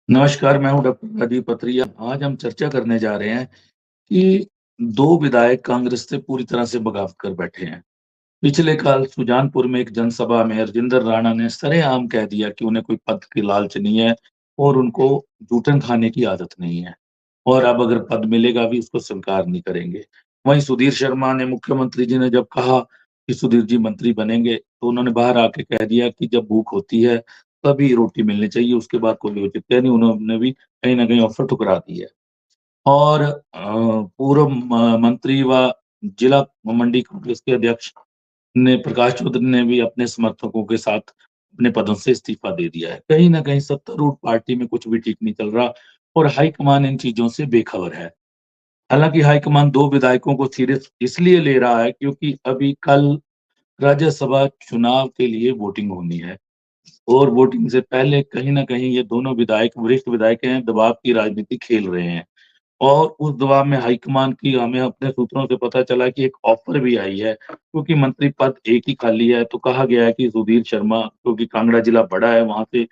नमस्कार, मैं हूँ डॉक्टर राजीव पथरिया। आज हम चर्चा करने जा रहे हैं कि 2 विधायक कांग्रेस से पूरी तरह से बगावत कर बैठे हैं। पिछले कल सुजानपुर में एक जनसभा में राजेंद्र राणा ने सरेआम कह दिया कि उन्हें कोई पद की लालच नहीं है और उनको जूठन खाने की आदत नहीं है और अब अगर पद मिलेगा भी उसको स्वीकार नहीं करेंगे। वहीं सुधीर शर्मा ने मुख्यमंत्री जी ने जब कहा कि सुधीर जी मंत्री बनेंगे, तो उन्होंने बाहर आके कह दिया कि जब भूख होती है तभी रोटी मिलनी चाहिए, उसके बाद कोई औचित्य नहीं। उन्होंने भी कहीं न कहीं ऑफ़र ठुकरा दी है। और पूर्व मंत्री व जिला मंडी कांग्रेस के अध्यक्ष ने प्रकाश चौधरी ने भी अपने समर्थकों के साथ अपने पदों से इस्तीफा दे दिया है। कहीं न कहीं सत्तारूढ़ पार्टी में कुछ भी ठीक नहीं चल रहा और हाईकमान इन चीज़ों से बेखबर है। हालाँकि हाईकमान 2 विधायकों को सीरियस इसलिए ले रहा है क्योंकि अभी कल राज्यसभा चुनाव के लिए वोटिंग होनी है और वोटिंग से पहले कहीं न कहीं ये दोनों विधायक वरिष्ठ विधायक हैं, दबाव की राजनीति खेल रहे हैं। और उस दबाव में हाईकमान की हमें अपने सूत्रों से पता चला कि एक ऑफ़र भी आई है, क्योंकि मंत्री पद एक ही खाली है, तो कहा गया है कि सुधीर शर्मा क्योंकि कांगड़ा जिला बड़ा है, वहाँ से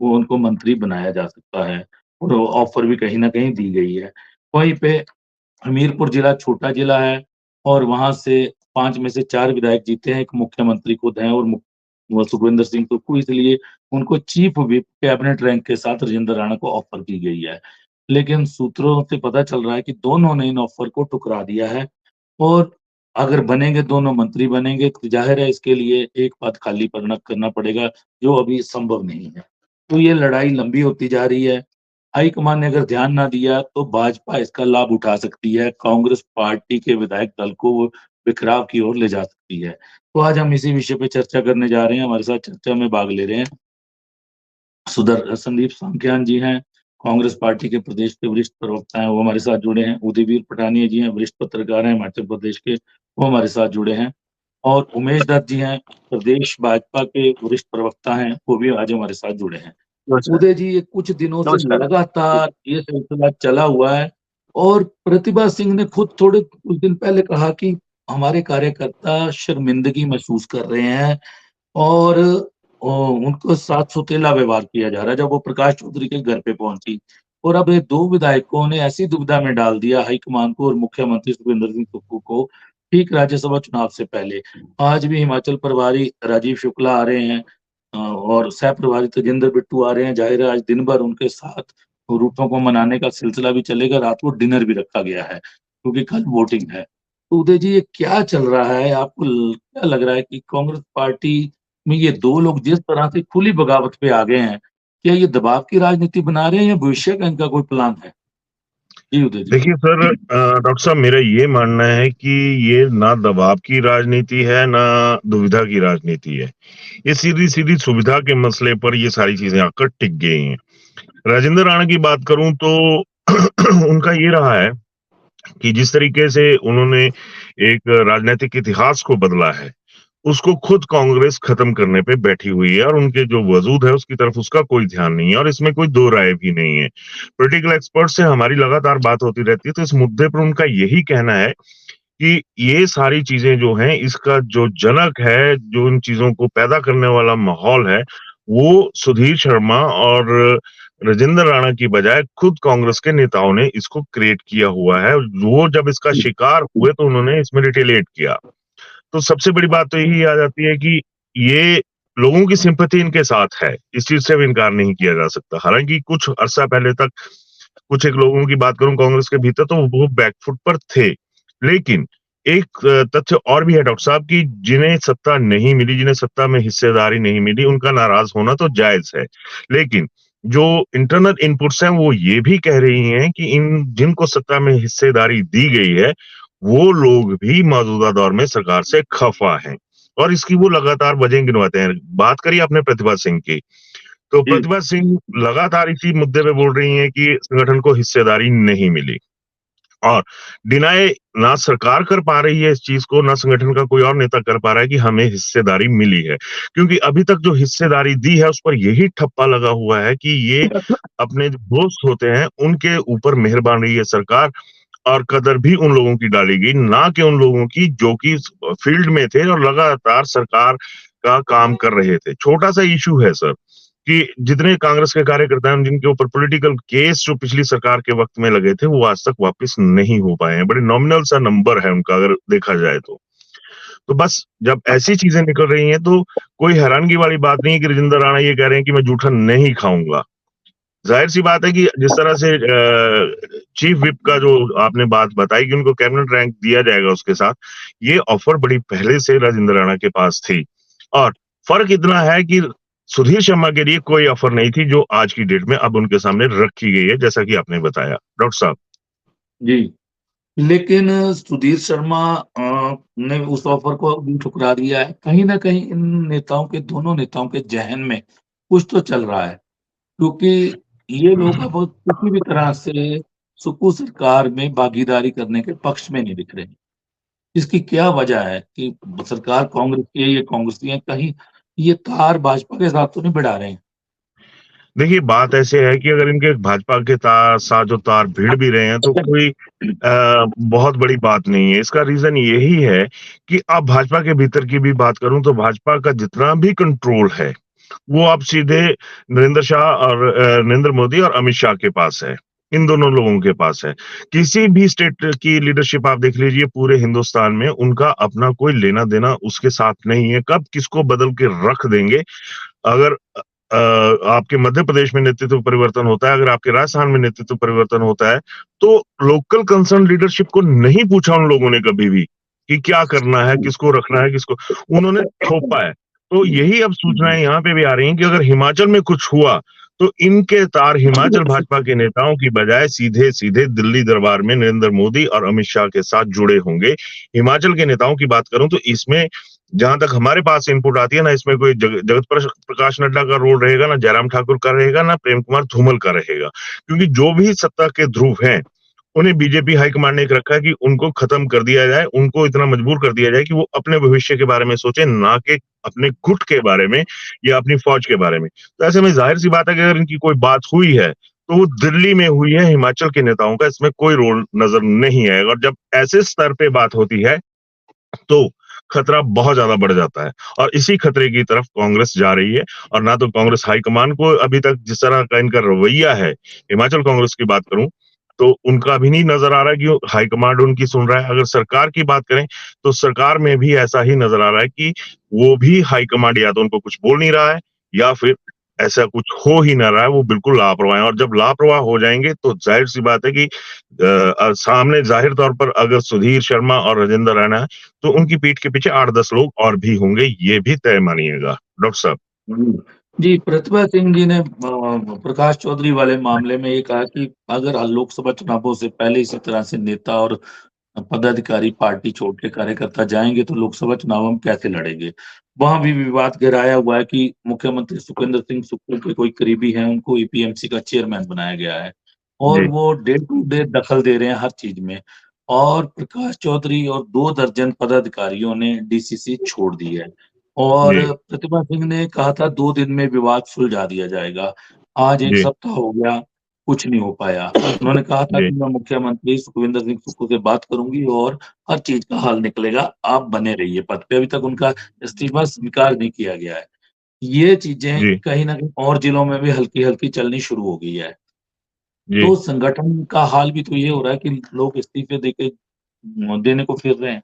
वो उनको मंत्री बनाया जा सकता है और ऑफ़र भी कहीं न कहीं दी गई है। वहीं पे हमीरपुर जिला छोटा जिला है और वहाँ से 5 में से 4 विधायक जीते हैं, एक मुख्यमंत्री खुद हैं और वो सुखविंदर सिंह सुक्खू, इसलिए उनको चीफ व्हिप कैबिनेट रैंक के साथ राजेंद्र राणा को ऑफ़र की गई है। लेकिन सूत्रों से पता चल रहा है कि दोनों ने इन ऑफ़र को ठुकरा दिया है और अगर बनेंगे दोनों मंत्री बनेंगे तो ज़ाहिर है इसके लिए एक पद खाली करना पड़ेगा, जो अभी संभव नहीं है। तो ये लड़ाई लंबी होती जा रही है। हाईकमान ने अगर ध्यान ना दिया तो भाजपा इसका लाभ उठा सकती है, कांग्रेस पार्टी के विधायक दल को वो बिखराव की ओर ले जा सकती है। तो आज हम इसी विषय पे चर्चा करने जा रहे हैं। हमारे साथ चर्चा में भाग ले रहे हैं संदीप सांख्यान जी हैं, कांग्रेस पार्टी के प्रदेश के वरिष्ठ प्रवक्ता हैं, वो हमारे साथ जुड़े हैं। उदयवीर पठानिया जी हैं, वरिष्ठ पत्रकार हैं हिमाचल प्रदेश के, वो हमारे साथ जुड़े हैं। और उमेश दत्त जी हैं, प्रदेश भाजपा के वरिष्ठ प्रवक्ता हैं, वो भी आज हमारे साथ जुड़े हैं। नमस्कार। उदय जी, ये कुछ दिनों से नमस्कार। लगातार ये सिलसिला चला हुआ है और प्रतिभा सिंह ने खुद थोड़े कुछ दिन पहले कहा कि हमारे कार्यकर्ता शर्मिंदगी महसूस कर रहे हैं और उनको साथ सौतेला व्यवहार किया जा रहा है जब वो प्रकाश चौधरी के घर पे पहुंची। और अब ये 2 विधायकों ने ऐसी दुविधा में डाल दिया हाईकमान को और मुख्यमंत्री सुखविंदर सिंह सुक्खू को, ठीक राज्यसभा चुनाव से पहले। आज भी हिमाचल प्रभारी राजीव शुक्ला आ रहे हैं और सह प्रभारी तेजिंदर बिट्टू आ रहे हैं। ज़ाहिर है आज दिन भर उनके साथ रूपों को मनाने का सिलसिला भी चलेगा, रात को डिनर भी रखा गया है, क्योंकि कल वोटिंग है। तो उदय जी, ये क्या चल रहा है? आपको क्या लग रहा है कि कांग्रेस पार्टी में ये 2 लोग जिस तरह से खुली बगावत पे आ गए हैं, क्या ये दबाव की राजनीति बना रहे हैं या भविष्य का इनका कोई प्लान है? जी, उदय जी। देखिए सर, डॉक्टर साहब, मेरा ये मानना है कि ये ना दबाव की राजनीति है, ना दुविधा की राजनीति है। ये सीधी-सीधी सुविधा के मसले पर ये सारी चीज़ें आकर टिक गई हैं। राजेंद्र राणा की बात करूँ तो उनका ये रहा है कि जिस तरीके से उन्होंने एक राजनैतिक इतिहास को बदला है, उसको खुद कांग्रेस खत्म करने पे बैठी हुई है और उनके जो वजूद है उसकी तरफ उसका कोई ध्यान नहीं है और इसमें कोई दो राय भी नहीं है। पॉलिटिकल एक्सपर्ट से हमारी लगातार बात होती रहती है, तो इस मुद्दे पर उनका यही कहना है कि ये सारी चीजें जो हैं, इसका जो जनक है, जो इन चीजों को पैदा करने वाला माहौल है, वो सुधीर शर्मा और राजेंद्र राणा की बजाय खुद कांग्रेस के नेताओं ने इसको क्रिएट किया हुआ है। वो जब इसका शिकार हुए तो उन्होंने इसमें रिटेलिएट किया। तो सबसे बड़ी बात तो यही आ जाती है कि ये लोगों की सिंपैथी इनके साथ है, इस चीज से भी इनकार नहीं किया जा सकता। हालांकि कुछ अरसा पहले तक कुछ एक लोगों की बात करूं कांग्रेस के भीतर, तो वो बैकफुट पर थे। लेकिन एक तथ्य और भी है डॉक्टर साहब, कि जिन्हें सत्ता नहीं मिली, जिन्हें सत्ता में हिस्सेदारी नहीं मिली, उनका नाराज होना तो जायज है। लेकिन जो इंटरनल इनपुट्स हैं वो ये भी कह रही हैं कि इन जिनको सत्ता में हिस्सेदारी दी गई है, वो लोग भी मौजूदा दौर में सरकार से खफा हैं और इसकी वो लगातार वजह गिनवाते हैं। बात करिए आपने प्रतिभा सिंह की, तो जी। प्रतिभा सिंह लगातार इसी मुद्दे पे बोल रही हैं कि संगठन को हिस्सेदारी नहीं मिली और डिनाई ना सरकार कर पा रही है इस चीज को, ना संगठन का कोई और नेता कर पा रहा है कि हमें हिस्सेदारी मिली है। क्योंकि अभी तक जो हिस्सेदारी दी है उस पर यही ठप्पा लगा हुआ है कि ये अपने जो दोस्त होते हैं उनके ऊपर मेहरबान रही है सरकार और कदर भी उन लोगों की डाली गई, ना कि उन लोगों की जो कि फील्ड में थे और लगातार सरकार का काम कर रहे थे। छोटा सा इशू है सर, कि जितने कांग्रेस के कार्यकर्ता हैं जिनके ऊपर पॉलिटिकल केस जो पिछली सरकार के वक्त में लगे थे वो आज तक वापस नहीं हो पाए हैं। बड़े नॉमिनल सा नंबर है उनका अगर देखा जाए तो। तो बस जब ऐसी चीजें निकल रही हैं तो कोई हैरानगी वाली बात नहीं है कि राजेंद्र राणा ये कह रहे हैं कि मैं जूठा नहीं खाऊंगा। जाहिर सी बात है कि जिस तरह से चीफ विप का जो आपने बात बताई कि उनको कैबिनेट रैंक दिया जाएगा उसके साथ, ये ऑफर बड़ी पहले से राजेंद्र राणा के पास थी। और फर्क इतना है कि सुधीर शर्मा के लिए कोई ऑफर नहीं थी जो आज की डेट में अब उनके सामने रखी गई है, जैसा कि आपने बताया डॉक्टर साहब। जी, लेकिन सुधीर शर्मा ने उस ऑफर को भी ठुकरा दिया है। कहीं न कहीं इन नेताओं के, दोनों नेताओं के ज़हन में कुछ तो चल रहा है, क्योंकि ये लोग अब किसी भी तरह से सुक्खू सरकार में भागीदारी करने के पक्ष में नहीं दिख रहे हैं। इसकी क्या वजह है कि सरकार कांग्रेस की है, ये कांग्रेसी हैं, कहीं ये तार भाजपा के साथ तो नहीं भिड़ा रहे हैं? देखिए, बात ऐसे है कि अगर इनके भाजपा के साथ जो तार भिड़ भी रहे हैं तो कोई बहुत बड़ी बात नहीं है। इसका रीज़न यही है कि अब भाजपा के भीतर की भी बात करूँ तो भाजपा का जितना भी कंट्रोल है, वो अब सीधे नरेंद्र शाह और नरेंद्र मोदी और अमित शाह के पास है। इन दोनों लोगों के पास है। किसी भी स्टेट की लीडरशिप आप देख लीजिए पूरे हिंदुस्तान में उनका अपना कोई लेना-देना उसके साथ नहीं है। कब किसको बदल के रख देंगे, अगर आपके मध्य प्रदेश में नेतृत्व परिवर्तन होता है, अगर आपके राजस्थान में नेतृत्व परिवर्तन होता है, तो लोकल कंसर्न लीडरशिप को नहीं पूछा उन लोगों ने कभी भी कि क्या करना है, किसको रखना है, किसको उन्होंने थोपा है। तो यही अब सूचनाएं यहाँ पे भी आ रही हैं कि अगर हिमाचल में कुछ हुआ, तो इनके तार हिमाचल भाजपा के नेताओं की बजाय सीधे-सीधे दिल्ली दरबार में नरेंद्र मोदी और अमित शाह के साथ जुड़े होंगे। हिमाचल के नेताओं की बात करूं तो इसमें जहां तक हमारे पास इनपुट आती है ना, इसमें कोई जगत प्रकाश नड्डा का रोल रहेगा, ना जयराम ठाकुर का रहेगा, ना प्रेम कुमार धूमल का रहेगा। क्योंकि जो भी सत्ता के ध्रुव हैं, उन्हें बीजेपी हाईकमांड ने एक रखा है कि उनको खत्म कर दिया जाए, उनको इतना मजबूर कर दिया जाए कि वो अपने भविष्य के बारे में सोचें, ना कि अपने गुट के बारे में या अपनी फौज के बारे में। तो ऐसे में जाहिर-सी बात है कि अगर इनकी कोई बात हुई है, तो वो दिल्ली में हुई है, हिमाचल के नेताओं का इसमें कोई रोल नज़र नहीं आएगा और जब ऐसे स्तर पे बात होती है, तो खतरा बहुत ज़्यादा बढ़ जाता है और इसी खतरे की तरफ कांग्रेस जा रही है और ना तो कांग्रेस हाईकमान को अभी तक जिस तरह का इनका रवैया है, हिमाचल कांग्रेस की बात करूँ, तो उनका भी नहीं नज़र आ रहा है कि हाईकमांड उनकी सुन रहा है। अगर सरकार की बात करें, तो सरकार में भी ऐसा ही नज़र आ रहा है कि वो भी हाईकमांड या तो उनको कुछ बोल नहीं रहा है या फिर ऐसा कुछ हो ही ना रहा है, वो बिल्कुल लापरवाह हैं और जब लापरवाह हो जाएँगे, तो ज़ाहिर-सी बात है कि सामने ज़ाहिर तौर पर अगर सुधीर शर्मा और राजेंद्र राणा तो उनकी पीठ के पीछे 8-10 लोग और भी होंगे, ये भी तय मानिएगा। डॉक्टर साहब। जी। जी, प्रतिभा सिंह जी ने प्रकाश चौधरी वाले मामले में ये कहा कि अगर लोकसभा चुनावों से पहले इसी तरह से नेता और पदाधिकारी पार्टी छोड़ के कार्यकर्ता जाएँगे तो लोकसभा चुनाव हम कैसे लड़ेंगे? वहाँ भी विवाद गहराया हुआ है कि मुख्यमंत्री सुखविंदर सिंह सुक्खू के कोई करीबी हैं, उनको एपीएमसी का चेयरमैन बनाया गया है और जी, वो डे टू डे दखल दे रहे हैं हर चीज़ में। और प्रकाश चौधरी और 2 दर्जन पदाधिकारियों ने डीसीसी छोड़ दी है और जी, प्रतिभा सिंह ने कहा था 2 दिन में विवाद सुलझा दिया जाएगा। आज 1 जी, सप्ताह हो गया, कुछ नहीं हो पाया। उन्होंने कहा था जी, कि मैं मुख्यमंत्री सुखविंदर सिंह सुक्खू से बात करूँगी और हर चीज़ का हल निकलेगा, आप बने रहिए पद पे। अभी तक उनका इस्तीफा स्वीकार नहीं किया गया है। ये चीज़ें जी, कहीं न कहीं और जिलों में भी हल्की-हल्की चलनी शुरू हो गई है। जी। तो संगठन का हाल भी तो ये हो रहा है कि लोग इस्तीफे देके देने को फिर रहे हैं।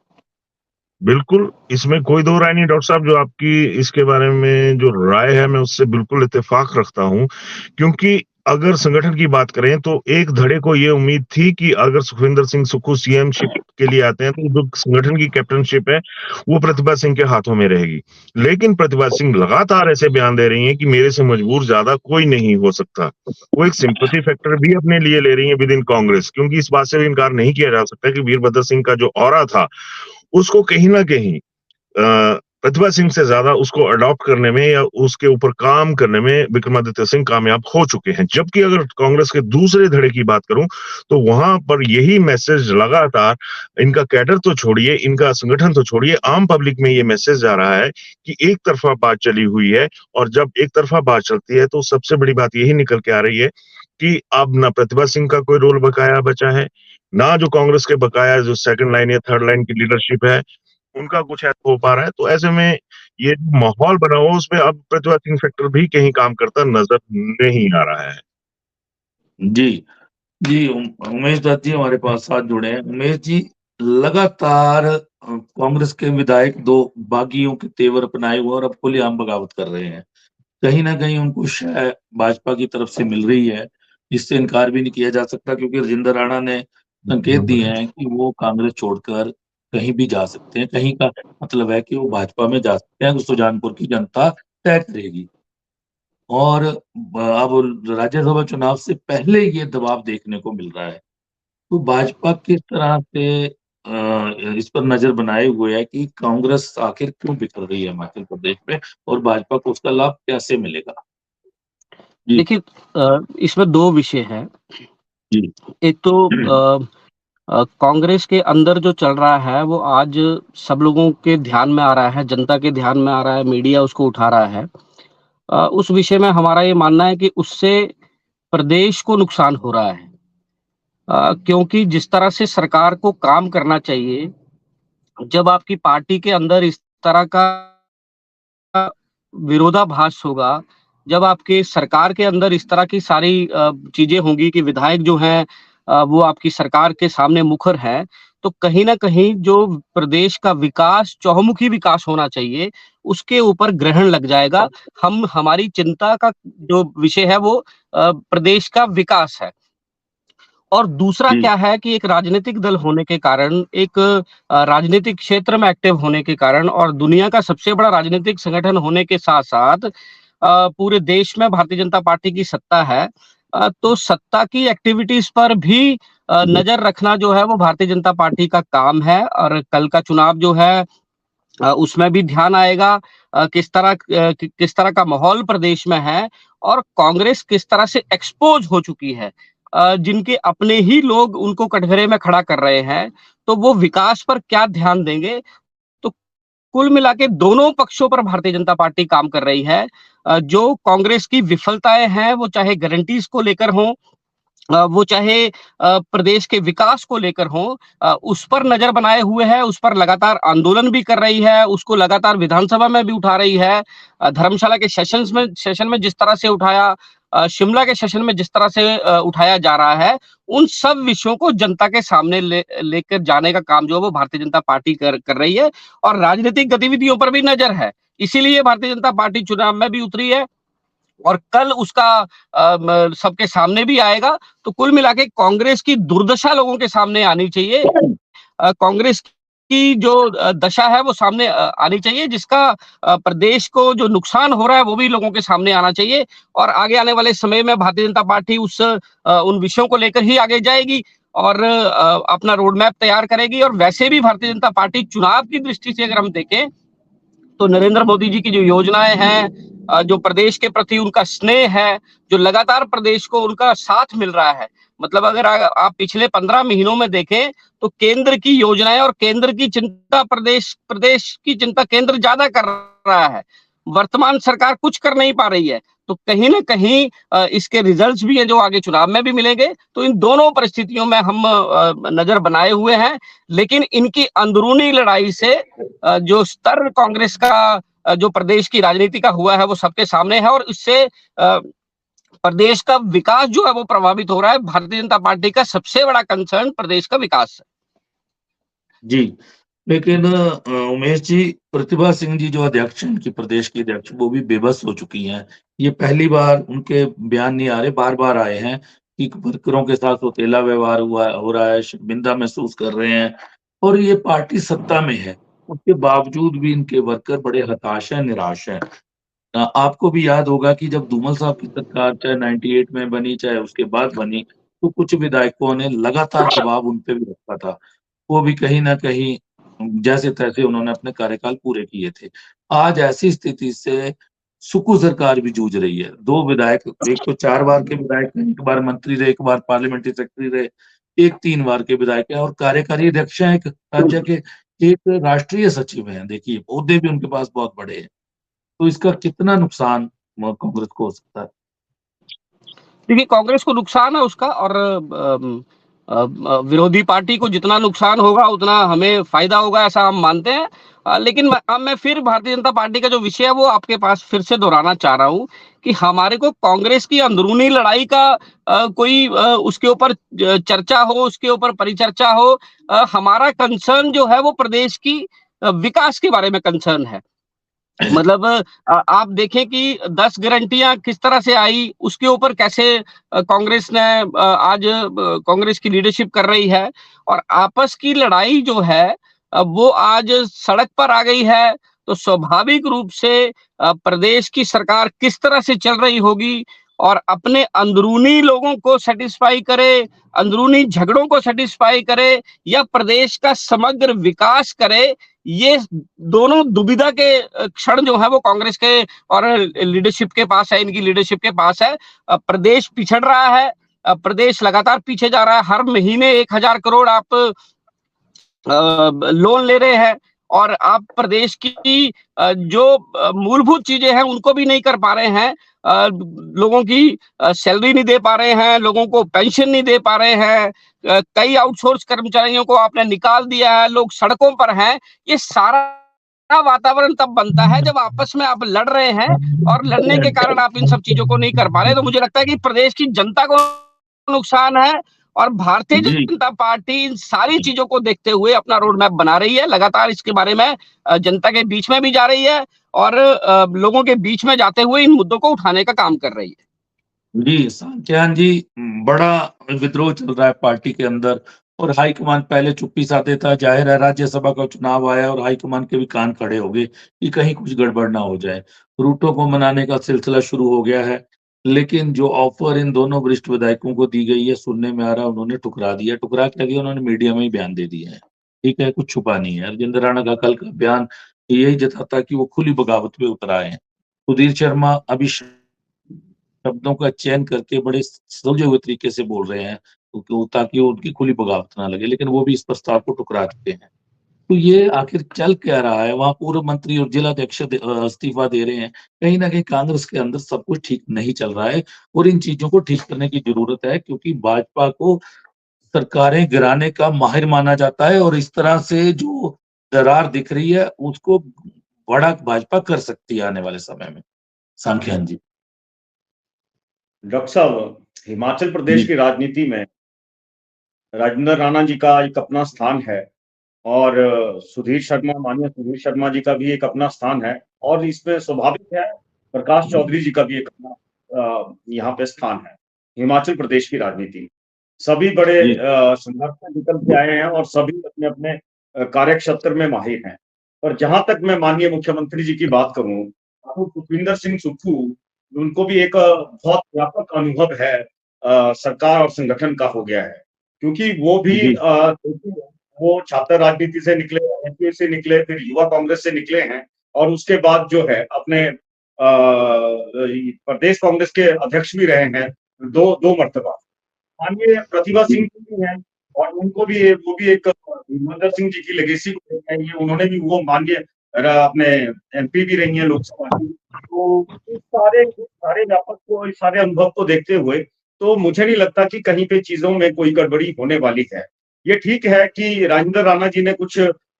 बिल्कुल, इसमें कोई दो राय नहीं डॉक्टर साहब, जो आपकी इसके बारे में जो राय है मैं उससे बिल्कुल इत्तेफ़ाक रखता हूँ। क्योंकि अगर संगठन की बात करें तो एक धड़े को ये उम्मीद थी कि अगर सुखविंदर सिंह सुक्खू सीएमशिप के लिए आते हैं तो जो संगठन की कैप्टनशिप है, वो प्रतिभा सिंह के हाथों में रहेगी। लेकिन प्रतिभा सिंह लगातार ऐसे बयान दे रही हैं कि मेरे से मजबूर ज़्यादा कोई नहीं हो सकता। वो एक सिम्पैथी फैक्टर भी अपने लिए ले रही हैं विद इन कांग्रेस, क्योंकि इस बात से भी इनकार नहीं किया जा सकता कि वीरभद्र सिंह का जो ऑरा था उसको कहीं न कहीं प्रतिभा सिंह से ज़्यादा उसको अडॉप्ट करने में या उसके ऊपर काम करने में विक्रमादित्य सिंह कामयाब हो चुके हैं। जबकि अगर कांग्रेस के दूसरे धड़े की बात करूँ, तो वहाँ पर यही मैसेज लगातार इनका कैडर तो छोड़िए, इनका संगठन तो छोड़िए, आम पब्लिक में ये मैसेज जा रहा है कि एक तरफ़ा बात चली हुई है और जब एक तरफ़ा बात चलती है, तो सबसे बड़ी बात यही निकल के आ रही है कि अब ना प्रतिभा सिंह का कोई रोल बकाया बचा है, ना जो कांग्रेस के बकाया जो सेकंड लाइन या थर्ड लाइन की लीडरशिप है, उनका कुछ ऐसा हो पा रहा है। तो ऐसे में ये जो माहौल बना हुआ उसमें अब प्रतिभा सिंह फैक्टर भी कहीं काम करता नजर नहीं आ रहा है। जी, जी, उमेश दत्त जी हमारे पास साथ जुड़े हैं। उमेश जी, लगातार कांग्रेस के विधायक 2 बागियों के तेवर अपनाए हुए और अब खुलेआम बगावत कर रहे हैं। कहीं न कहीं उनको शह भाजपा की तरफ से मिल रही है, इससे इनकार भी नहीं किया जा सकता क्योंकि राजेंद्र राणा ने संकेत दिए हैं कि वो कांग्रेस छोड़कर कहीं भी जा सकते हैं। कहीं का मतलब है कि वो भाजपा में जा सकते हैं, सुजानपुर की जनता तय करेगी। और अब राज्यसभा चुनाव से पहले ये दबाव देखने को मिल रहा है। तो भाजपा किस तरह से इस पर नज़र बनाए हुए है कि कांग्रेस आखिर क्यों बिखर रही है हिमाचल प्रदेश में और भाजपा को उसका लाभ कैसे मिलेगा? जी, देखिए, इसमें 2 विषय हैं। जी। एक तो कांग्रेस के अंदर जो चल रहा है वो आज सब लोगों के ध्यान में आ रहा है, जनता के ध्यान में आ रहा है, मीडिया उसको उठा रहा है। उस विषय में हमारा ये मानना है कि उससे प्रदेश को नुकसान हो रहा है। क्योंकि जिस तरह से सरकार को काम करना चाहिए, जब आपकी पार्टी के अंदर इस तरह का विरोधाभास होगा, जब आपके सरकार के अंदर इस तरह की सारी चीज़ें होंगी कि विधायक जो हैं वो आपकी सरकार के सामने मुखर हैं, तो कहीं न कहीं जो प्रदेश का विकास, चहुमुखी विकास होना चाहिए, उसके ऊपर ग्रहण लग जाएगा। हमारी चिंता का जो विषय है वो प्रदेश का विकास है। और दूसरा जी, क्या है कि एक राजनीतिक दल होने के कारण, एक राजनीतिक क्षेत्र में एक्टिव होने के कारण और दुनिया का सबसे बड़ा राजनीतिक संगठन होने के साथ-साथ पूरे देश में भारतीय जनता पार्टी की सत्ता है। तो सत्ता की एक्टिविटीज़ पर भी नज़र रखना जो है वो भारतीय जनता पार्टी का काम है और कल का चुनाव जो है उसमें भी ध्यान आएगा किस तरह का माहौल प्रदेश में है और कांग्रेस किस तरह से एक्सपोज़ हो चुकी है। जिनके अपने ही लोग उनको कटघरे में खड़ा कर रहे हैं, तो वो विकास पर क्या ध्यान देंगे? तो कुल मिला के दोनों पक्षों पर भारतीय जनता पार्टी काम कर रही है। जो कांग्रेस की विफलताएँ हैं, वो चाहे गारंटीज़ को लेकर हों वो चाहे प्रदेश के विकास को लेकर हो उस पर नज़र बनाए हुए है, उस पर लगातार आंदोलन भी कर रही है, उसको लगातार विधानसभा में भी उठा रही है। धर्मशाला के सेशन में जिस तरह से उठाया शिमला के सेशन में जिस तरह से उठाया जा रहा है, उन सब विषयों को जनता के सामने लेकर जाने का काम जो है वो भारतीय जनता पार्टी कर रही है और राजनीतिक गतिविधियों पर भी नज़र है। इसीलिए भारतीय जनता पार्टी चुनाव में भी उतरी है और कल उसका सबके सामने भी आएगा। तो कुल मिला के कांग्रेस की दुर्दशा लोगों के सामने आनी चाहिए। कांग्रेस की जो दशा है वो सामने आनी चाहिए जिसका प्रदेश को जो नुकसान हो रहा है वो भी लोगों के सामने आना चाहिए और आगे आने वाले समय में भारतीय जनता पार्टी उन विषयों को लेकर ही आगे जाएगी और अपना रोड मैप तैयार करेगी और वैसे भी भारतीय जनता पार्टी चुनाव की दृष्टि से अगर हम देखें तो नरेंद्र मोदी जी की जो योजनाएं हैं जो प्रदेश के प्रति उनका स्नेह है, जो लगातार प्रदेश को उनका साथ मिल रहा है। मतलब अगर आप पिछले 15 महीनों में देखें तो केंद्र की योजनाएं और केंद्र की चिंता प्रदेश की चिंता केंद्र ज्यादा कर रहा है। वर्तमान सरकार कुछ कर नहीं पा रही है। तो कहीं न कहीं इसके रिजल्ट्स भी हैं जो आगे चुनाव में भी मिलेंगे। तो इन दोनों परिस्थितियों में हम नज़र बनाए हुए हैं। लेकिन इनकी अंदरूनी लड़ाई से जो स्तर कांग्रेस का जो प्रदेश की राजनीति का हुआ है वो सबके सामने है और इससे प्रदेश का विकास जो है वो प्रभावित हो रहा है। भारतीय जनता पार्टी का सबसे बड़ा कंसर्न प्रदेश का विकास है। जी। लेकिन उमेश जी, प्रतिभा सिंह जी जो अध्यक्ष हैं, उनकी प्रदेश की अध्यक्ष, वो भी बेबस हो चुकी हैं। ये पहली बार उनके बयान नहीं आ रहे, बार-बार आए हैं कि वर्करों के साथ सौतेला व्यवहार हो रहा है, शर्मिंदा महसूस कर रहे हैं और ये पार्टी सत्ता में है। उसके बावजूद भी इनके वर्कर बड़े हताश हैं, निराश हैं। आपको भी याद होगा कि जब धूमल साहब की सरकार चाहे 98 में बनी, चाहे उसके बाद बनी, तो कुछ विधायकों ने लगातार दबाव उन पे भी रखा था। वो भी कहीं न कहीं जैसे-तैसे उन्होंने अपने कार्यकाल पूरे किए थे। आज ऐसी स्थिति से सुकू सरकार भी जूझ रही है। 2 विधायक, एक तो 4 बार के विधायक हैं, 1 बार मंत्री रहे, 1 बार पार्लियामेंट्री सेक्रेटरी रहे, एक 3 बार के विधायक हैं और कार्यकारी अध्यक्ष हैं एक राज्य के, एक राष्ट्रीय सचिव हैं। देखिए, ओहदे भी उनके पास बहुत बड़े हैं। तो इसका कितना नुकसान कांग्रेस को हो सकता है? देखिए कांग्रेस को नुकसान है उसका और विरोधी पार्टी को जितना नुकसान होगा उतना हमें फायदा होगा ऐसा हम मानते हैं लेकिन अब मैं फिर भारतीय जनता पार्टी का जो विषय है वो आपके पास फिर से दोहराना चाह रहा हूँ कि हमारे को कांग्रेस की अंदरूनी लड़ाई का कोई उसके ऊपर चर्चा हो, उसके ऊपर परिचर्चा हो। हमारा कंसर्न जो है वो प्रदेश की विकास के बारे में कंसर्न है। मतलब आप देखें कि 10 गारंटियां किस तरह से आई, उसके ऊपर कैसे कांग्रेस ने आज कांग्रेस की लीडरशिप कर रही है, और आपस की लड़ाई जो है वो आज सड़क पर आ गई है। तो स्वाभाविक रूप से प्रदेश की सरकार किस तरह से चल रही होगी और अपने अंदरूनी लोगों को सेटिस्फाई करे, अंदरूनी झगड़ों को सेटिस्फाई करे, या प्रदेश का समग्र विकास करे, ये दोनों दुविधा के क्षण जो है वो कांग्रेस के और लीडरशिप के पास है, इनकी लीडरशिप के पास है। प्रदेश पिछड़ रहा है, प्रदेश लगातार पीछे जा रहा है। हर महीने 1000 करोड़ आप लोन ले रहे हैं और आप प्रदेश की जो मूलभूत चीजें हैं उनको भी नहीं कर पा रहे हैं। लोगों की सैलरी नहीं दे पा रहे हैं, लोगों को पेंशन नहीं दे पा रहे हैं, कई आउटसोर्स कर्मचारियों को आपने निकाल दिया है, लोग सड़कों पर हैं। ये सारा वातावरण तब बनता है जब आपस में आप लड़ रहे हैं, और लड़ने के कारण आप इन सब चीजों को नहीं कर पा रहे। तो मुझे लगता है कि प्रदेश की जनता को नुकसान है, और भारतीय जनता पार्टी इन सारी चीजों को देखते हुए अपना रोड मैप बना रही है। लगातार इसके बारे में जनता के बीच में भी जा रही है और लोगों के बीच में जाते हुए इन मुद्दों को उठाने का काम कर रही है। जी, सांख्यान जी, बड़ा विद्रोह चल रहा है पार्टी के अंदर, और हाईकमान पहले चुप्पी साधे था। जाहिर है राज्यसभा का चुनाव आया और हाईकमान के भी कान खड़े हो गए कि कहीं कुछ गड़बड़ ना हो जाए। रूटों को मनाने का सिलसिला शुरू हो गया है, लेकिन जो ऑफर इन दोनों वरिष्ठ विधायकों को दी गई है, सुनने में आ रहा है उन्होंने ठुकरा दिया। ठुकरा के लगे उन्होंने मीडिया में ही बयान दे दिया है। ठीक है, कुछ छुपा नहीं है। राजेंद्र राणा का कल का बयान यही जताता कि वो खुली बगावत पे उतर आए हैं। सुधीर शर्मा अभी शब्दों का चयन करके बड़े सुलझे हुए तरीके से बोल रहे हैं, ताकि उनकी खुली बगावत ना लगे, लेकिन वो भी इस प्रस्ताव को ठुकरा चुके हैं। तो ये आखिर चल क्या रहा है? वहाँ पूर्व मंत्री और जिलाध्यक्ष इस्तीफा दे रहे हैं। कहीं न कहीं कांग्रेस के अंदर सब कुछ ठीक नहीं चल रहा है, और इन चीज़ों को ठीक करने की ज़रूरत है, क्योंकि भाजपा को सरकारें गिराने का माहिर माना जाता है, और इस तरह से जो दरार दिख रही है, उसको बड़ा भाजपा कर सकती है आने वाले समय में। सांख्यान जी। डॉक्टर साहब, हिमाचल प्रदेश जी। की राजनीति में राजेंद्र राणा जी का एक अपना स्थान है, और माननीय सुधीर शर्मा जी का भी एक अपना स्थान है, और इसमें स्वाभाविक है प्रकाश चौधरी जी का भी एक अपना यहाँ पे स्थान है हिमाचल प्रदेश की राजनीति में। सभी बड़े जी। संघर्ष से निकल के आए हैं और सभी अपने अपने कार्य क्षेत्र में माहिर हैं। और जहां तक मैं माननीय मुख्यमंत्री जी की बात करूं, तो भूपिंदर सिंह सुक्खू, उनको भी एक बहुत व्यापक अनुभव है सरकार और संगठन का हो गया है, क्योंकि वो भी जी। वो छात्र राजनीति से निकले, एनपीए से निकले, फिर युवा कांग्रेस से निकले हैं, और उसके बाद जो है अपने प्रदेश कांग्रेस के अध्यक्ष भी रहे हैं दो मर्तबा। माननीय प्रतिभा सिंह जी भी हैं, और उनको भी वो भी एक भूपिंदर सिंह जी की लेगेसी को देख रहे हैं। उन्होंने भी वो माननीय अपने एमपी भी रही हैं लोकसभा की। तो इस सारे व्यापक को, इस सारे अनुभव को देखते हुए तो मुझे नहीं लगता कि कहीं पे चीजों में कोई गड़बड़ी होने वाली है। ये ठीक है कि राजेंद्र राणा जी ने कुछ,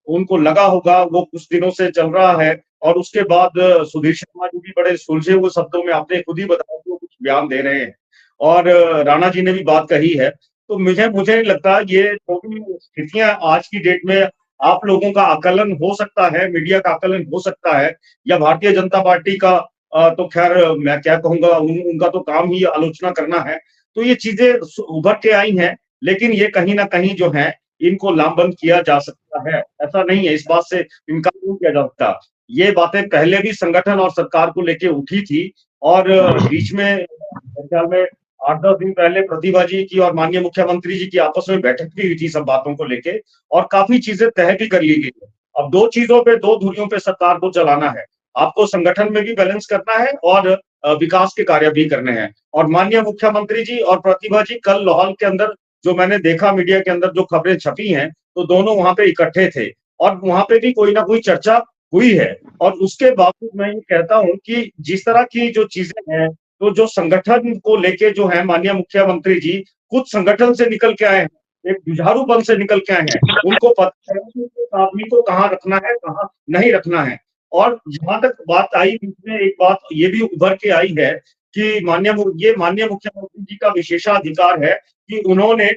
उनको लगा होगा, वो कुछ दिनों से चल रहा है, और उसके बाद सुधीर शर्मा जी भी बड़े सुलझे हुए शब्दों में, आपने खुद ही बताया कि वो कुछ बयान दे रहे हैं, और राणा जी ने भी बात कही है। तो मुझे नहीं लगता ये जो भी स्थितियां आज की डेट में आप लोगों का आकलन हो सकता है, मीडिया का आकलन हो सकता है, या भारतीय जनता पार्टी का तो खैर मैं क्या कहूंगा, उनका तो काम ही आलोचना करना है। तो ये चीजें उभर के आई हैं, लेकिन ये कहीं ना कहीं जो है इनको लामबंद किया जा सकता है, ऐसा नहीं है, इस बात से इनकार नहीं किया जा सकता। ये बातें पहले भी संगठन और सरकार को लेके उठी थी, और बीच में मेरे ख्याल में 8-10 दिन पहले प्रतिभा जी की और माननीय मुख्यमंत्री जी की आपस में बैठक भी हुई थी सब बातों को लेके, और काफी चीजें तय भी कर ली गई है। अब दो चीजों पे, दो धुरियों पे सरकार को चलाना है। आपको संगठन में भी बैलेंस करना है, और विकास के कार्य भी करने हैं। और माननीय मुख्यमंत्री जी और प्रतिभा जी कल लाहौल के अंदर, जो मैंने देखा मीडिया के अंदर जो खबरें छपी हैं, तो दोनों वहां पे इकट्ठे थे, और वहां पे भी कोई ना कोई चर्चा हुई है। और उसके बावजूद मैं ये कहता हूं कि जिस तरह की जो चीजें हैं, तो जो संगठन को लेके जो है माननीय मुख्यमंत्री जी खुद संगठन से निकल के आए हैं, एक जुझारूपन से निकल के आए हैं। उनको पता है कि इस आदमी को कहाँ रखना है, कहाँ नहीं रखना है। और जहां तक बात आई, इसमें एक बात ये भी उभर के आई है कि माननीय मुख्यमंत्री जी का विशेषाधिकार है कि उन्होंने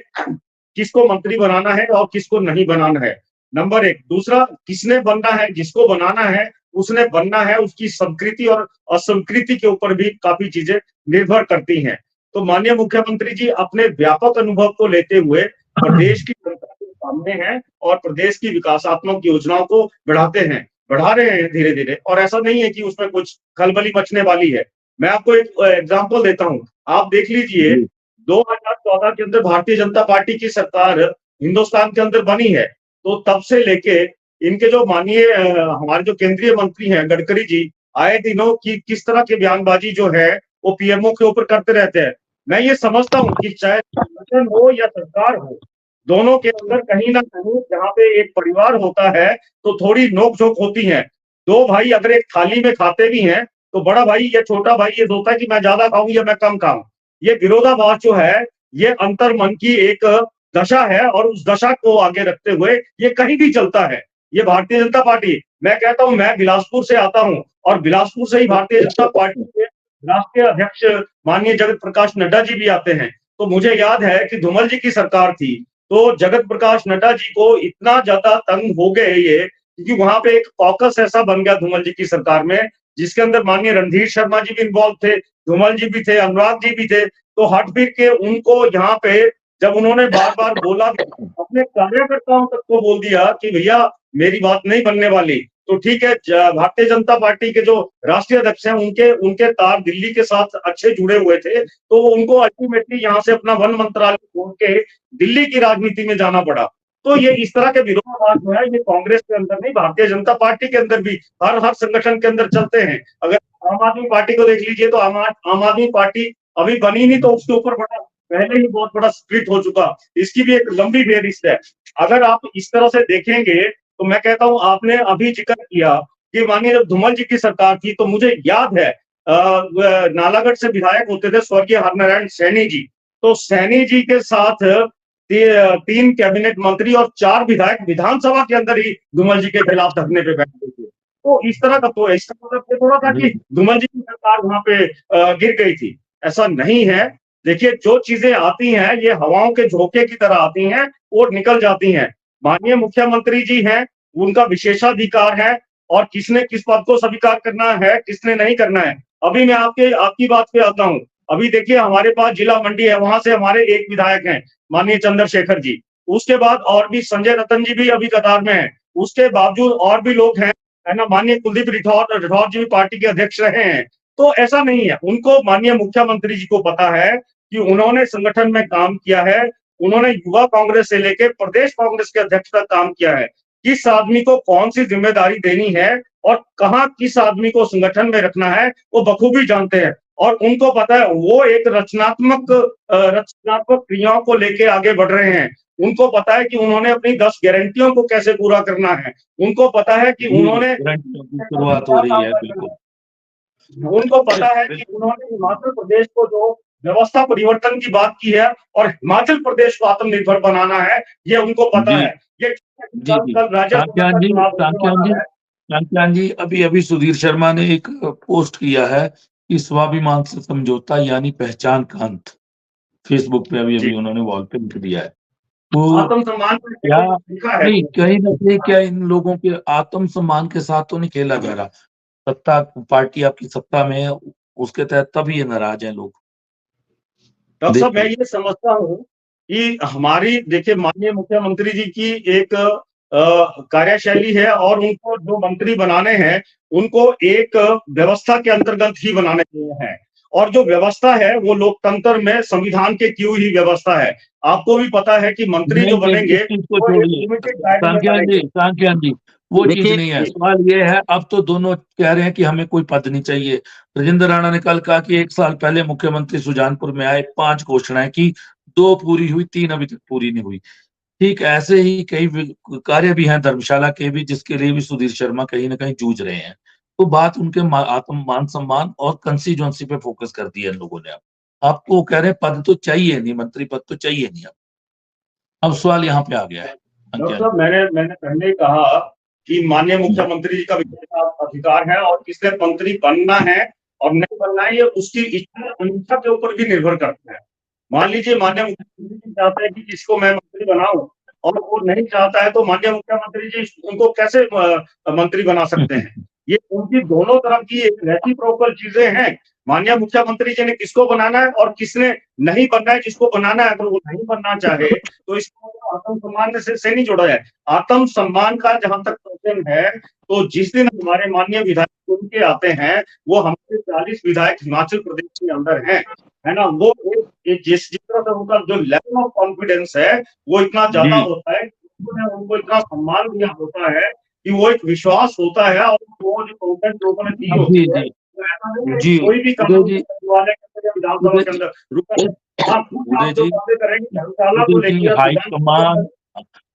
किसको मंत्री बनाना है और किसको नहीं बनाना है, नंबर एक। दूसरा, किसने बनना है, जिसको बनाना है उसने बनना है, उसकी संस्कृति और असंस्कृति के ऊपर भी काफी चीजें निर्भर करती हैं। तो माननीय मुख्यमंत्री जी अपने व्यापक अनुभव को लेते हुए प्रदेश की जनता के सामने हैं और प्रदेश की विकासात्मक योजनाओं को बढ़ा रहे हैं धीरे धीरे। और ऐसा नहीं है कि उसमें कुछ खलबली मचने वाली है। मैं आपको एक एग्जांपल देता हूं, आप देख लीजिए 2014 के अंदर भारतीय जनता पार्टी की सरकार हिंदुस्तान के अंदर बनी है, तो तब से लेके इनके जो माननीय हमारे जो केंद्रीय मंत्री हैं गडकरी जी, आए दिनों की किस तरह की बयानबाजी जो है वो पीएमओ के ऊपर करते रहते हैं। मैं ये समझता हूँ कि चाहे संगठन हो या सरकार हो, दोनों के अंदर कहीं ना कहीं जहाँ पे एक परिवार होता है तो थोड़ी नोक-झोंक होती है। दो भाई अगर एक थाली में खाते भी हैं तो बड़ा भाई या छोटा भाई ये सोचता है कि मैं ज्यादा खाऊं या मैं कम खाऊं। ये विरोधाभास जो है, ये अंतर्मन की एक दशा है और उस दशा को आगे रखते हुए ये कहीं भी चलता है। ये भारतीय जनता पार्टी, मैं कहता हूं, मैं बिलासपुर से आता हूं और बिलासपुर से ही भारतीय जनता पार्टी के राष्ट्रीय अध्यक्ष माननीय जगत प्रकाश नड्डा जी भी आते हैं। तो मुझे याद है कि धूमल जी की सरकार थी, तो जगत प्रकाश नड्डा जी को इतना ज्यादा तंग हो गए ये, क्योंकि वहां पे एक कॉकस ऐसा बन गया धूमल जी की सरकार में, जिसके अंदर माननीय रणधीर शर्मा जी भी इन्वॉल्व थे, धूमल जी भी थे, अनुराग जी भी थे। तो हट फिर के उनको यहाँ पे जब उन्होंने बार बार बोला, अपने कार्यकर्ताओं तक को बोल दिया कि भैया मेरी बात नहीं बनने वाली, तो ठीक है, भारतीय जनता पार्टी के जो राष्ट्रीय अध्यक्ष हैं उनके तार दिल्ली के साथ अच्छे जुड़े हुए थे, तो उनको अल्टीमेटली यहाँ से अपना वन मंत्रालय छोड़ के दिल्ली की राजनीति में जाना पड़ा। तो ये इस तरह के विरोधाभास जो है, ये कांग्रेस के अंदर नहीं, भारतीय जनता पार्टी के अंदर भी हर संगठन के अंदर चलते हैं। अगर आम आदमी पार्टी को देख लीजिए, तो आम आदमी पार्टी अभी बनी नहीं, तो उसके ऊपर बड़ा पहले ही बहुत बड़ा स्प्लिट हो चुका, इसकी भी एक लंबी फेहरिस्त है। अगर आप इस तरह से देखेंगे तो मैं कहता हूं, आपने अभी जिक्र किया कि माननीय जब धूमल जी की सरकार थी, तो मुझे याद है नालागढ़ से विधायक होते थे स्वर्गीय हरनारायण सैनी जी, तो सैनी जी के साथ 3 कैबिनेट मंत्री और 4 विधायक विधानसभा के अंदर ही धूमल जी के खिलाफ धरने पे बैठे थे। तो इस तरह का, तो इसका मतलब थोड़ा था कि धूमल जी की सरकार वहां पे गिर गई थी, ऐसा नहीं है। देखिए, जो चीजें आती हैं ये हवाओं के झोंके की तरह आती हैं और निकल जाती हैं। माननीय मुख्यमंत्री जी हैं, उनका विशेषाधिकार है और किसने किस पद को स्वीकार करना है, किसने नहीं करना है। अभी मैं आपकी बात पे आता हूँ। अभी देखिए, हमारे पास जिला मंडी है, वहां से हमारे एक विधायक हैं माननीय चंद्रशेखर जी, उसके बाद और भी संजय रतन जी भी अभी कतार में है, उसके बावजूद और भी लोग हैं, है ना, माननीय कुलदीप राठौर जी भी पार्टी के अध्यक्ष रहे हैं। तो ऐसा नहीं है, उनको माननीय मुख्यमंत्री जी को पता है कि उन्होंने संगठन में काम किया है, उन्होंने युवा कांग्रेस से लेकर प्रदेश कांग्रेस के अध्यक्ष तक काम किया है, किस आदमी को कौन सी जिम्मेदारी देनी है और कहाँ किस आदमी को संगठन में रखना है, वो बखूबी जानते हैं। और उनको पता है, वो एक रचनात्मक क्रियाओं को लेके आगे बढ़ रहे हैं। उनको पता है कि उन्होंने अपनी 10 गारंटियों को कैसे पूरा करना है, उनको पता है कि उन्होंने शुरुआत हो रही है, बिल्कुल उनको पता है कि उन्होंने हिमाचल प्रदेश को जो व्यवस्था परिवर्तन की बात की है और हिमाचल प्रदेश को आत्मनिर्भर बनाना है, ये उनको पता है। ये कांग्यान जी, अभी सुधीर शर्मा ने एक पोस्ट किया है कि स्वाभिमान से समझौता यानी पहचान का अंत, फेसबुक पे अभी उन्होंने वॉल पे लिख दिया है। तो आत्मसम्मान क्या नहीं, कहीं ना कहीं क्या इन लोगों के आत्मसम्मान के साथ तो नहीं खेला जा रहा? सत्ता, पार्टी आपकी सत्ता में है, उसके तहत तभी ये नाराज हैं लोग। डॉक्टर साहब, मैं ये समझता हूँ कि हमारी, देखिए, माननीय मुख्यमंत्री जी की एक कार्यशैली है और उनको जो मंत्री बनाने हैं उनको एक व्यवस्था के अंतर्गत ही बनाने हैं, और जो व्यवस्था है वो लोकतंत्र में संविधान के क्यों ही व्यवस्था है। आपको भी पता है कि मंत्री जो बनेंगे, कांग्यान जी, वो चीज नहीं है। सवाल ये है, अब तो दोनों कह रहे हैं कि हमें कोई पद नहीं चाहिए। राजेंद्र राणा ने कल कहा कि 1 साल पहले मुख्यमंत्री सुजानपुर में आए, 5 घोषणाएं की, 2 पूरी हुई, 3 अभी तक पूरी नहीं हुई। ठीक ऐसे ही कई कार्य भी हैं धर्मशाला के भी, जिसके लिए भी सुधीर शर्मा कहीं ना कहीं जूझ रहे हैं। तो बात उनके आत्म मान सम्मान और कंस्टिट्यूएंसी पे फोकस कर दिया इन लोगों ने। आपको कह रहे हैं पद तो चाहिए नहीं, मंत्री पद तो चाहिए नहीं। अब सवाल यहाँ पे आ गया है। डॉक्टर साहब, मैंने पहले कहा कि माननीय मुख्यमंत्री जी का विशेष अधिकार है और किसने मंत्री बनना है और नहीं बनना है, ये उसकी इच्छा के ऊपर भी निर्भर करता है। मान लीजिए माननीय मुख्यमंत्री जी चाहते हैं कि किसको मैं मंत्री बनाऊं और वो नहीं चाहता है, तो माननीय मुख्यमंत्री जी उनको कैसे मंत्री बना सकते हैं? ये उनकी दोनों तरफ की एक रेसिप्रोकल चीजें हैं। माननीय मुख्यमंत्री जी ने किसको बनाना है और किसने नहीं बनना है, जिसको बनाना है अगर वो नहीं बनना चाहे तो इसको आत्मसम्मान से नहीं जोड़ा जाए। आत्मसम्मान का जहां तक क्वेश्चन है, तो जिस दिन हमारे माननीय विधायक चुन के आते हैं, वो हमारे 40 विधायक हिमाचल प्रदेश के अंदर हैं, है ना? वो जिस तरह से उनका जो लेवल ऑफ कॉन्फिडेंस है वो इतना ज्यादा होता है, उनको इतना सम्मान दिया होता है कि वो एक विश्वास होता है और वो जो कॉन्फिडेंस लोगों ने दी होती है, जी कोई भी काम विधानसभा के अंदर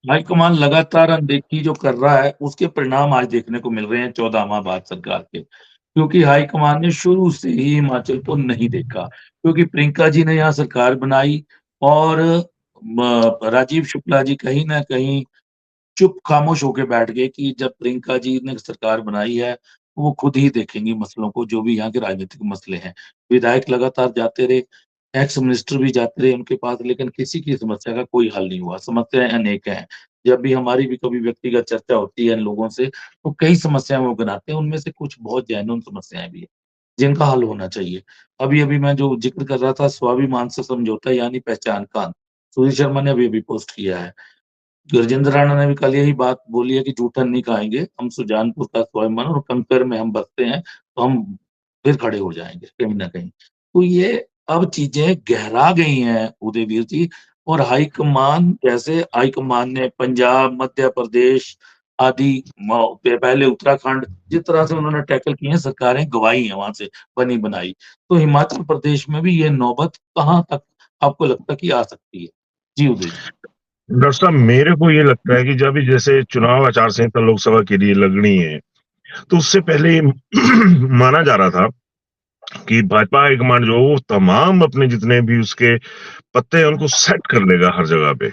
हाईकमान लगातार अनदेखी जो कर रहा है, उसके परिणाम आज देखने को मिल रहे हैं 14 माह बाद सरकार के, क्योंकि हाईकमान ने शुरू से ही हिमाचल को नहीं देखा। क्योंकि प्रियंका जी ने यहाँ सरकार बनाई और राजीव शुक्ला जी कहीं ना कहीं चुप खामोश होके बैठ गए कि जब प्रियंका जी ने सरकार बनाई है वो खुद ही देखेंगी मसलों को, जो भी यहाँ के राजनीतिक मसले हैं। विधायक लगातार जाते रहे, एक्स मिनिस्टर भी जाते रहे उनके पास, लेकिन किसी की समस्या का कोई हल नहीं हुआ। समस्याएं अनेक हैं। जब भी हमारी भी कभी व्यक्तिगत चर्चा होती है इन लोगों से, तो कई समस्याएं वो गिनाते हैं, उनमें से कुछ बहुत जेन्युइन समस्याएं भी है जिनका हल होना चाहिए। अभी अभी मैं जो जिक्र कर रहा था स्वाभिमान से समझौता यानी पहचान का, सुधीर शर्मा ने अभी पोस्ट किया है। गजेंद्र राणा ने भी कल यही बात बोली है कि जूठन नहीं खाएंगे, हम सुजानपुर का स्वाभिमान और कंकर में हम बसते हैं, तो हम फिर खड़े हो जाएंगे कहीं ना कहीं। तो ये अब चीजें गहरा गई हैं उदयवीर जी। और हाईकमान, जैसे हाईकमान ने पंजाब, मध्य प्रदेश आदि, पहले उत्तराखंड, जिस तरह से उन्होंने टैकल किए हैं, सरकारें गवाही है वहां से बनी बनाई, तो हिमाचल प्रदेश में भी ये नौबत कहाँ तक आपको लगता कि आ सकती है? जी उदय जी। डॉक्टर साहब, मेरे को ये लगता है कि जब भी जैसे चुनाव आचार संहिता लोकसभा के लिए लगनी है, तो उससे पहले माना जा रहा था कि भाजपा हाईकमांड जो वो तमाम अपने जितने भी उसके पत्ते हैं उनको सेट कर लेगा हर जगह पे।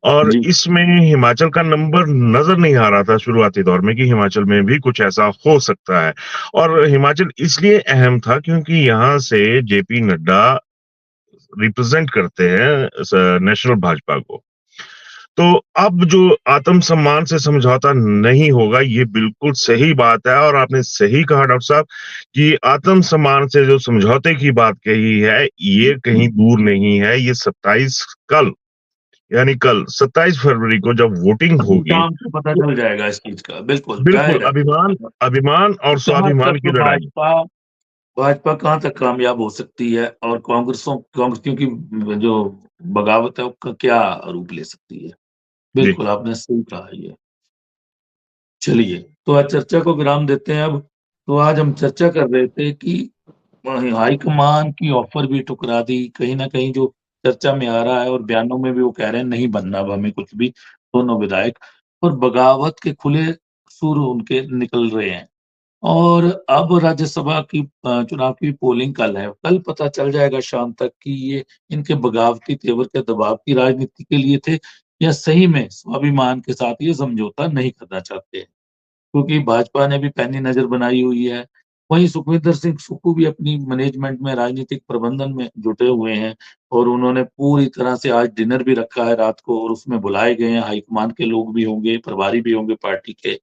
और इसमें हिमाचल का नंबर नजर नहीं आ रहा था शुरुआती दौर में कि हिमाचल में भी कुछ ऐसा हो सकता है। और हिमाचल इसलिए अहम था क्योंकि यहाँ से जेपी नड्डा रिप्रेजेंट करते हैं नेशनल भाजपा को। तो अब जो आत्मसम्मान से समझौता नहीं होगा, ये बिल्कुल सही बात है। और आपने सही कहा डॉक्टर साहब कि आत्मसम्मान से जो समझौते की बात कही है, ये कहीं दूर नहीं है। ये 27 फरवरी को जब वोटिंग होगी, पता चल जाएगा इस चीज का। बिल्कुल अभिमान और स्वाभिमान की लड़ाई, भाजपा कहाँ तक कामयाब हो सकती है और कांग्रेस क्योंकि जो बगावत है उसका क्या रूप ले सकती है। बिल्कुल आपने सही कहा। ये चलिए, तो आज चर्चा को विराम देते हैं अब। तो आज हम चर्चा कर रहे थे कि हाईकमान की ऑफर भी ठुकरा दी कहीं ना कहीं, जो चर्चा में आ रहा है, और बयानों में भी वो कह रहे हैं नहीं बनना अब हमें कुछ भी, दोनों विधायक। और बगावत के खुले सुर उनके निकल रहे हैं। और अब राज्यसभा की चुनाव की पोलिंग कल है, कल पता चल जाएगा शाम तक कि ये इनके बगावती तेवर के दबाव की राजनीति के लिए थे या सही में स्वाभिमान के साथ ये समझौता नहीं करना चाहते हैं। क्योंकि भाजपा ने भी पैनी नजर बनाई हुई है। वहीं सुखविंदर सिंह सुक्खू भी अपनी मैनेजमेंट में, राजनीतिक प्रबंधन में जुटे हुए हैं और उन्होंने पूरी तरह से आज डिनर भी रखा है रात को, और उसमें बुलाए गए हैं हाईकमान के लोग भी होंगे, प्रभारी भी होंगे पार्टी के।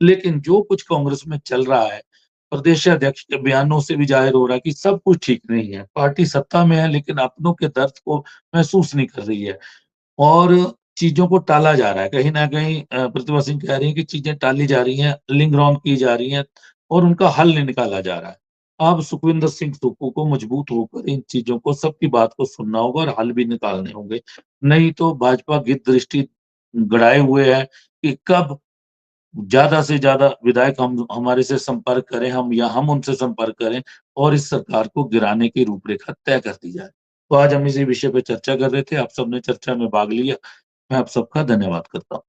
लेकिन जो कुछ कांग्रेस में चल रहा है, प्रदेश अध्यक्ष के बयानों से भी जाहिर हो रहा है कि सब कुछ ठीक नहीं है। पार्टी सत्ता में है लेकिन अपनों के दर्द को महसूस नहीं कर रही है और चीजों को टाला जा रहा है। कहीं ना कहीं प्रतिभा सिंह कह रही है कि चीजें टाली जा रही हैं, लिंगर ऑन की जा रही हैं और उनका हल नहीं निकाला जा रहा है। अब सुखविंदर सिंह सुक्खू को मजबूत होकर इन चीजों को, सबकी बात को सुनना होगा और हल भी निकालने होंगे। नहीं तो भाजपा गिद्ध दृष्टि गड़ाए हुए है कि कब ज्यादा से ज्यादा विधायक हम हमारे से संपर्क करें, हम उनसे संपर्क करें और इस सरकार को गिराने की रूपरेखा तय कर दी जाए। तो आज हम इसी विषय पे चर्चा कर रहे थे, आप सबने चर्चा में भाग लिया। मैं आप सबका धन्यवाद करता हूँ।